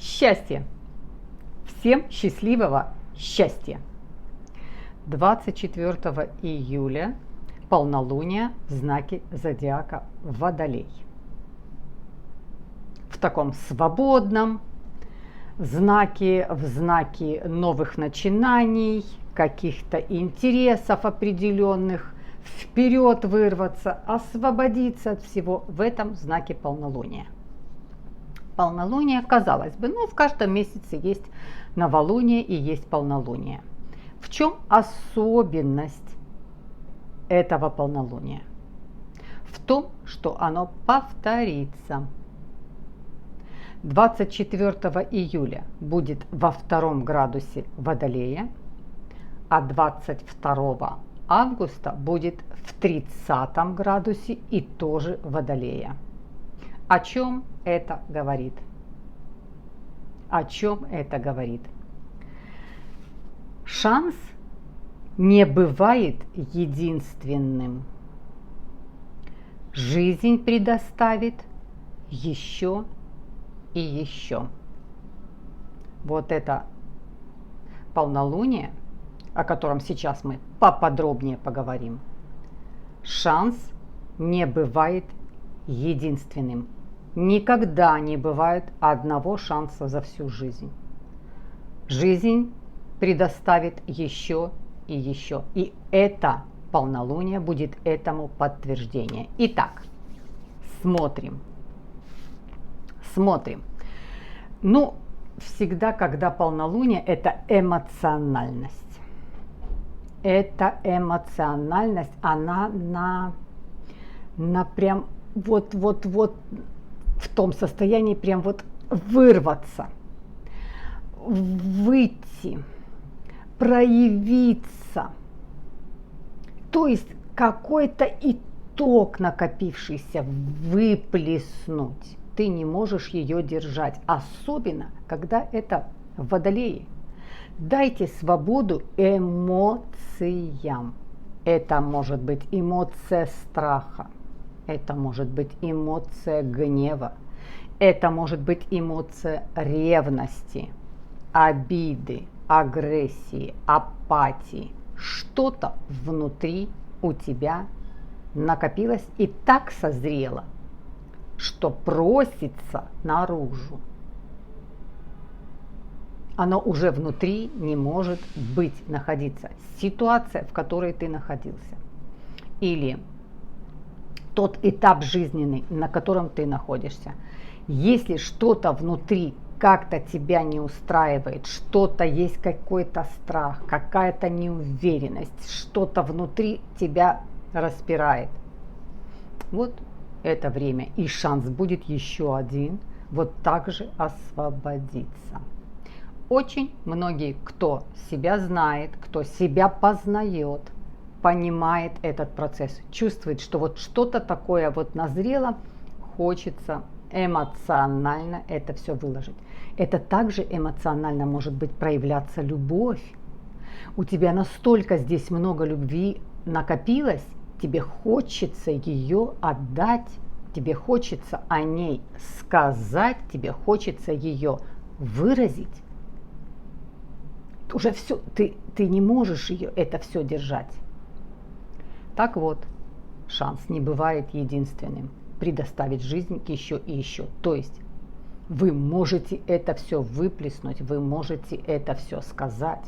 Счастье! Всем счастливого счастья! 24 июля полнолуние в знаке зодиака Водолей. В таком свободном знаке, в знаке новых начинаний, каких-то интересов определенных, вперед вырваться, освободиться от всего в этом знаке полнолуния. Полнолуние, казалось бы, в каждом месяце есть новолуние и есть полнолуние. В чем особенность этого полнолуния? В том, что оно повторится. 24 июля будет во 2 градусе Водолея, а 22 августа будет в 30 градусе и тоже Водолея. О чем это говорит? О чем это говорит? Шанс не бывает единственным. Жизнь предоставит еще и еще. Вот это полнолуние, о котором сейчас мы поподробнее поговорим. Шанс не бывает единственным. Никогда не бывает одного шанса за всю жизнь. Жизнь предоставит еще и еще. И это полнолуние будет этому подтверждение. Итак, смотрим. Всегда, когда полнолуние, это эмоциональность. Эта эмоциональность, она на прям вот в том состоянии прям вырваться, выйти, проявиться. То есть какой-то итог накопившийся выплеснуть. Ты не можешь ее держать, особенно когда это в Водолее. Дайте свободу эмоциям. Это может быть эмоция страха. Это может быть эмоция гнева, это может быть эмоция ревности, обиды, агрессии, апатии. Что-то внутри у тебя накопилось и так созрело, что просится наружу. Оно уже внутри не может находиться. Ситуация, в которой ты находился. Или тот этап жизненный, на котором ты находишься. Если что-то внутри как-то тебя не устраивает, что-то есть какой-то страх, какая-то неуверенность, что-то внутри тебя распирает. Вот это время. И шанс будет еще один, вот так же освободиться. Очень многие, кто себя знает, кто себя познает, понимает этот процесс, чувствует, что что-то такое назрело, хочется эмоционально это все выложить. Это также эмоционально может быть проявляться любовь. У тебя настолько здесь много любви накопилось, тебе хочется ее отдать, тебе хочется о ней сказать, тебе хочется ее выразить. Уже все, ты не можешь это все держать. Так вот, шанс не бывает единственным. Предоставить жизнь еще и еще. То есть вы можете это все выплеснуть, вы можете это все сказать.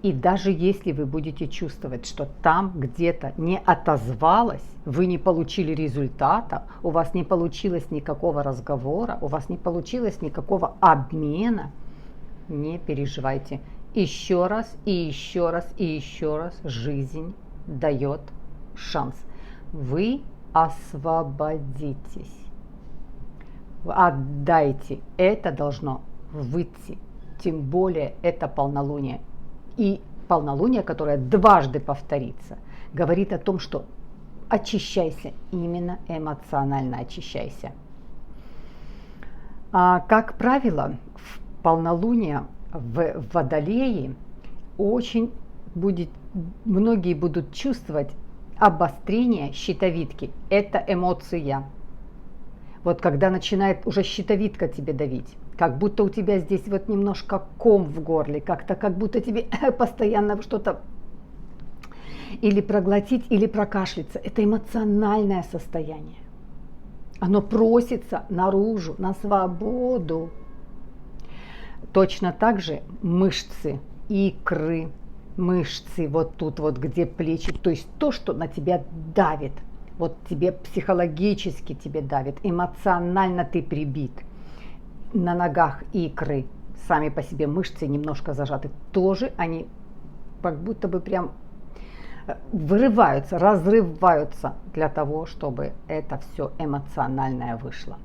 И даже если вы будете чувствовать, что там где-то не отозвалось, вы не получили результата, у вас не получилось никакого разговора, у вас не получилось никакого обмена, не переживайте. Еще раз и еще раз и еще раз жизнь дает шанс. Вы освободитесь. Отдайте. Это должно выйти. Тем более это полнолуние. И полнолуние, которое дважды повторится, говорит о том, что очищайся, именно эмоционально очищайся. Как правило, в полнолуние в Водолее многие будут чувствовать обострение щитовидки. Это эмоция. Вот когда начинает уже щитовидка тебе давить, как будто у тебя здесь вот немножко ком в горле, как будто тебе постоянно что-то или проглотить, или прокашляться. Это эмоциональное состояние. Оно просится наружу, на свободу. Точно так же мышцы, икры, мышцы вот тут вот, где плечи, то есть то, что на тебя давит. Вот тебе психологически тебе давит, эмоционально ты прибит. На ногах икры, сами по себе мышцы немножко зажаты, тоже они как будто бы прям вырываются, разрываются для того, чтобы это все эмоциональное вышло.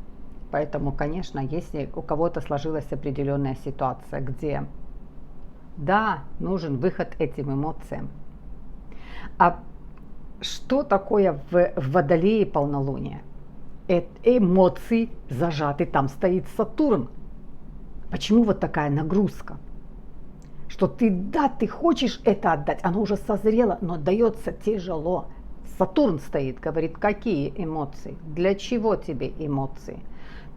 Поэтому, конечно, если у кого-то сложилась определенная ситуация, где, да, нужен выход этим эмоциям. А что такое в Водолее полнолуние? Эмоции зажаты, там стоит Сатурн. Почему вот такая нагрузка? Что ты хочешь это отдать, оно уже созрело, но дается тяжело. Сатурн стоит, говорит, какие эмоции, для чего тебе эмоции?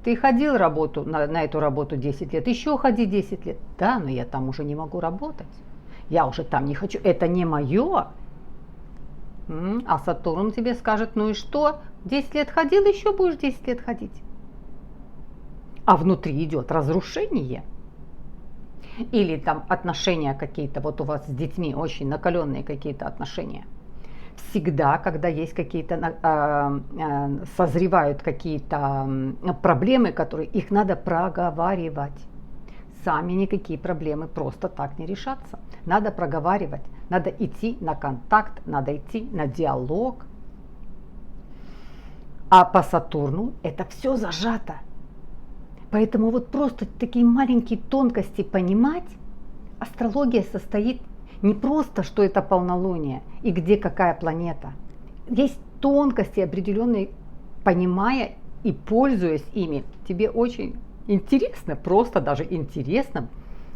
Ты ходил на эту работу 10 лет, еще ходи 10 лет. Да, но я там уже не могу работать, я уже там не хочу, это не мое. А Сатурн тебе скажет, ну и что, 10 лет ходил, еще будешь 10 лет ходить. А внутри идет разрушение. Или там отношения какие-то, вот у вас с детьми очень накаленные какие-то отношения. Всегда, когда есть какие-то, созревают какие-то проблемы, которые их надо проговаривать. Сами никакие проблемы просто так не решатся. Надо проговаривать, надо идти на контакт, надо идти на диалог. А по Сатурну это все зажато. Поэтому вот просто такие маленькие тонкости понимать, астрология состоит не просто, что это полнолуние и где какая планета. Есть тонкости определенные, понимая и пользуясь ими, тебе очень интересно, просто даже интересно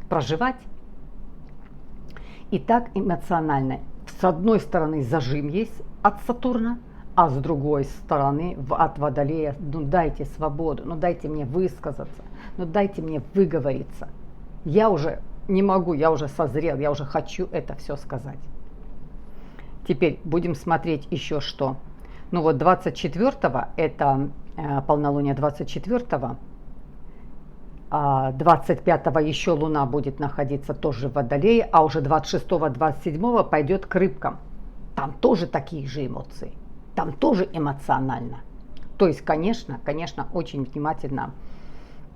проживать. И так эмоционально. С одной стороны зажим есть от Сатурна, а с другой стороны от Водолея, ну дайте свободу, ну дайте мне высказаться, ну дайте мне выговориться. Я уже не могу, я уже созрел, я уже хочу это все сказать. Теперь будем смотреть еще что. Ну вот 24-го, это полнолуние 24-го, 25-го еще Луна будет находиться тоже в Водолее, а уже 26-го, 27-го пойдет к Рыбкам. Там тоже такие же эмоции. Там тоже эмоционально. То есть, конечно, очень внимательно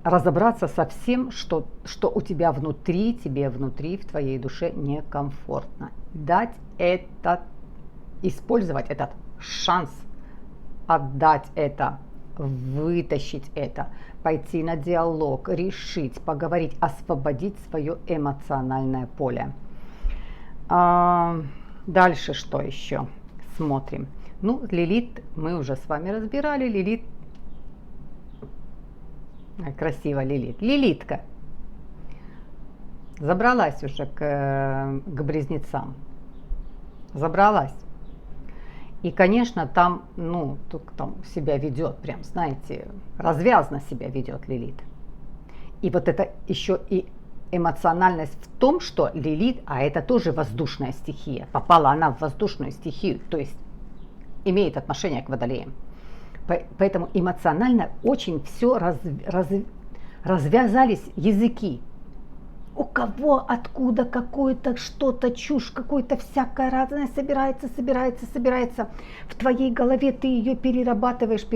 разобраться со всем, что у тебя внутри, тебе внутри, в твоей душе некомфортно. Дать использовать этот шанс, отдать это, вытащить это, пойти на диалог, решить, поговорить, освободить свое эмоциональное поле. Дальше что еще? Смотрим. Ну, Лилит мы уже с вами разбирали. Лилит. Красиво Лилит. Лилитка. Забралась уже к близнецам. Забралась. И, конечно, там, там себя ведет, прям, знаете, развязно себя ведет Лилит. И вот это еще и эмоциональность в том, что Лилит, а это тоже воздушная стихия, попала она в воздушную стихию, то есть имеет отношение к Водолеям. Поэтому эмоционально очень все развязались языки. У кого, откуда, какое-то что-то, чушь, какое-то всякое разное собирается. В твоей голове ты ее перерабатываешь,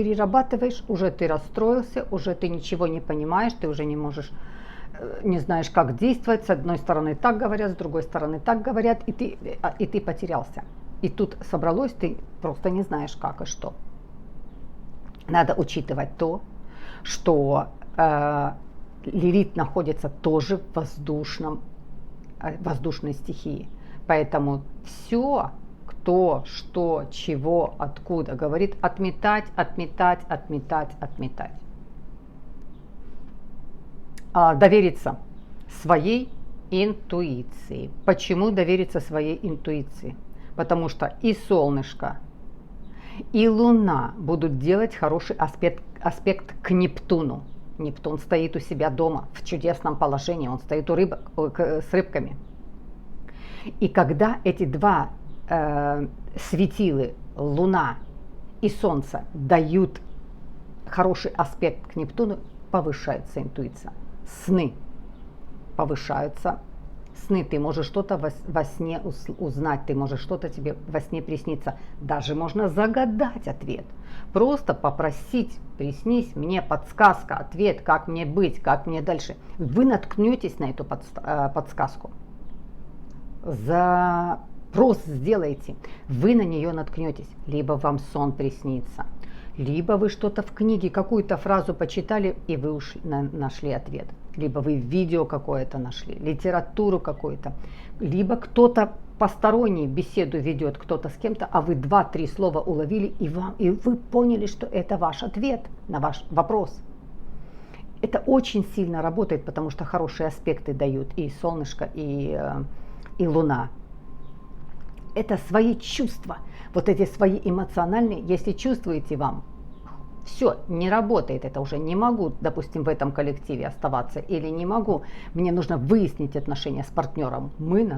уже ты расстроился, уже ты ничего не понимаешь, ты уже не знаешь, как действовать. С одной стороны так говорят, с другой стороны так говорят, и ты потерялся. И тут собралось, ты просто не знаешь, как и что. Надо учитывать то, что Лилит находится тоже в воздушной стихии. Поэтому все, кто, что, чего, откуда, говорит отметать. Довериться своей интуиции. Почему довериться своей интуиции? Потому что и солнышко, и Луна будут делать хороший аспект к Нептуну. Нептун стоит у себя дома в чудесном положении, он стоит у рыбок, с рыбками. И когда эти два светилы, Луна и Солнце, дают хороший аспект к Нептуну, повышается интуиция. Сны повышаются. Сны, ты можешь что-то во сне узнать, ты можешь что-то тебе во сне присниться. Даже можно загадать ответ. Просто попросить, приснись мне подсказка, ответ, как мне быть, как мне дальше. Вы наткнетесь на эту подсказку. Запрос сделайте, вы на нее наткнетесь. Либо вам сон приснится, либо вы что-то в книге, какую-то фразу почитали, и вы нашли ответ. Либо вы видео какое-то нашли, литературу какую-то. Либо кто-то посторонний беседу ведет, кто-то с кем-то, а вы 2-3 слова уловили, и вы поняли, что это ваш ответ на ваш вопрос. Это очень сильно работает, потому что хорошие аспекты дают и солнышко, и Луна. Это свои чувства, вот эти свои эмоциональные, если чувствуете вам, все, не работает, это уже не могу, допустим, в этом коллективе оставаться, или не могу, мне нужно выяснить отношения с партнером. Мы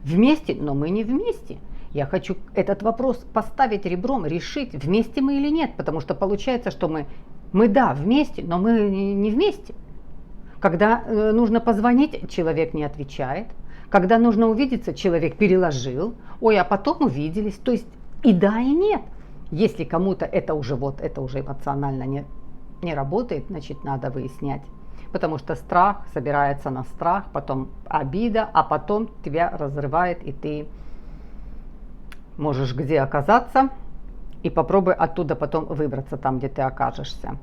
вместе, но мы не вместе. Я хочу этот вопрос поставить ребром, решить, вместе мы или нет, потому что получается, что мы да, вместе, но мы не вместе. Когда нужно позвонить, человек не отвечает. Когда нужно увидеться, человек переложил, ой, а потом увиделись. То есть и да, и нет. Если кому-то это уже эмоционально не работает, значит надо выяснять. Потому что страх собирается на страх, потом обида, а потом тебя разрывает, и ты можешь где оказаться, и попробуй оттуда потом выбраться там, где ты окажешься.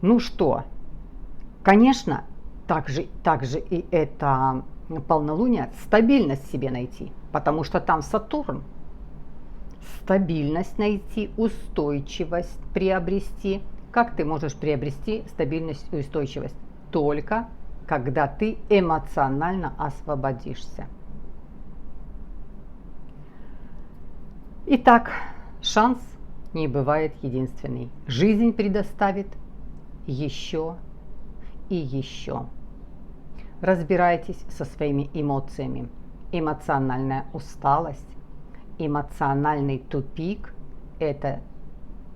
Ну что, конечно, также и это полнолуние, стабильность себе найти, потому что там Сатурн. Стабильность найти, устойчивость приобрести. Как ты можешь приобрести стабильность и устойчивость? Только когда ты эмоционально освободишься. Итак, шанс не бывает единственный. Жизнь предоставит еще и еще. Разбирайтесь со своими эмоциями. Эмоциональная усталость, эмоциональный тупик – это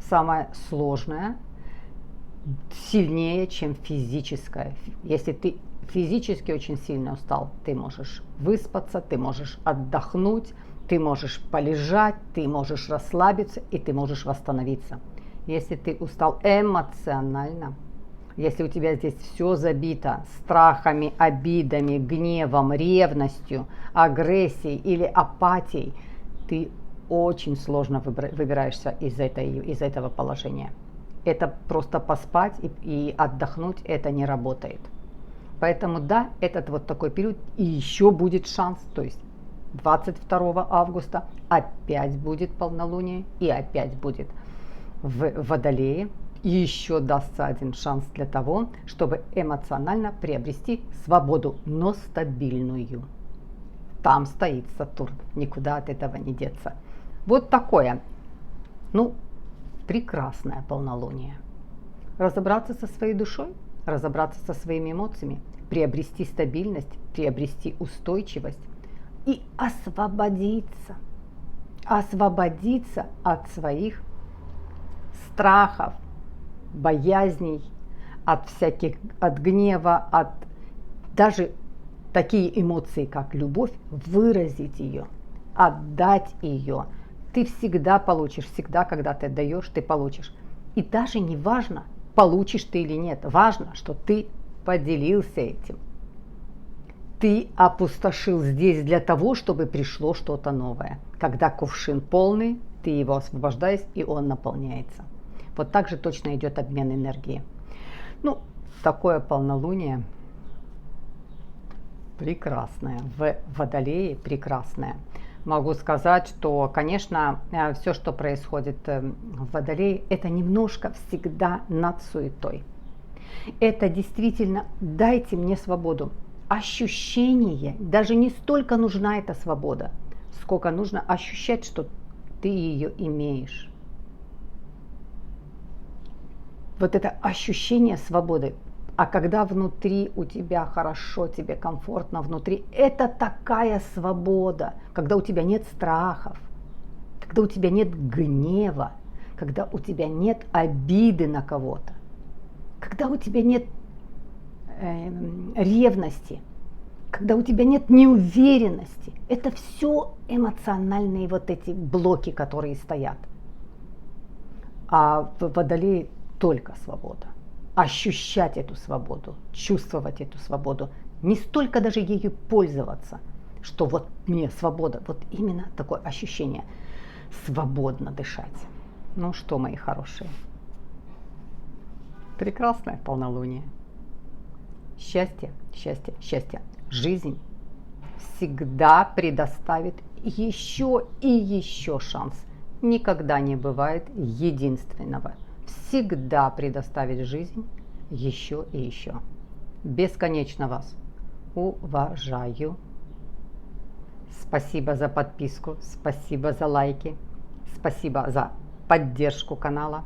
самое сложное, сильнее, чем физическое. Если ты физически очень сильно устал, ты можешь выспаться, ты можешь отдохнуть, ты можешь полежать, ты можешь расслабиться и ты можешь восстановиться. Если ты устал эмоционально, если у тебя здесь все забито страхами, обидами, гневом, ревностью, агрессией или апатией, ты очень сложно выбираешься из этого положения. Это просто поспать и отдохнуть, это не работает. Поэтому да, этот вот такой период, и еще будет шанс, то есть 22 августа опять будет полнолуние и опять будет в Водолее. И еще дастся один шанс для того, чтобы эмоционально приобрести свободу, но стабильную. Там стоит Сатурн, никуда от этого не деться. Вот такое, прекрасное полнолуние. Разобраться со своей душой, разобраться со своими эмоциями, приобрести стабильность, приобрести устойчивость и освободиться. Освободиться от своих страхов, боязней, от гнева, даже такие эмоции, как любовь, выразить ее, отдать ее. Ты всегда получишь, всегда, когда ты отдаешь, ты получишь. И даже не важно, получишь ты или нет, важно, что ты поделился этим. Ты опустошил здесь для того, чтобы пришло что-то новое. Когда кувшин полный, ты его освобождаешь, и он наполняется. Вот так же точно идет обмен энергии. Такое полнолуние прекрасное, в Водолее прекрасное. Могу сказать, что, конечно, все, что происходит в Водолее, это немножко всегда над суетой. Это действительно дайте мне свободу. Ощущение, даже не столько нужна эта свобода, сколько нужно ощущать, что ты ее имеешь. вот это ощущение свободы. А когда внутри у тебя хорошо, тебе комфортно внутри, это такая свобода, когда у тебя нет страхов, когда у тебя нет гнева, когда у тебя нет обиды на кого-то, когда у тебя нет ревности, когда у тебя нет неуверенности. Это все эмоциональные вот эти блоки, которые стоят. А в Водолее только свобода. Ощущать эту свободу, чувствовать эту свободу, не столько даже ею пользоваться, что вот мне свобода, вот именно такое ощущение, свободно дышать. Ну что, мои хорошие, прекрасное полнолуние. Счастье, счастье, счастье. Жизнь всегда предоставит еще и еще шанс. Никогда не бывает единственного. Всегда предоставит жизнь еще и еще. Бесконечно вас уважаю. Спасибо за подписку, спасибо за лайки, спасибо за поддержку канала.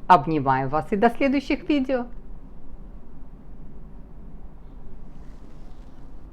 Обнимаю вас и до следующих видео.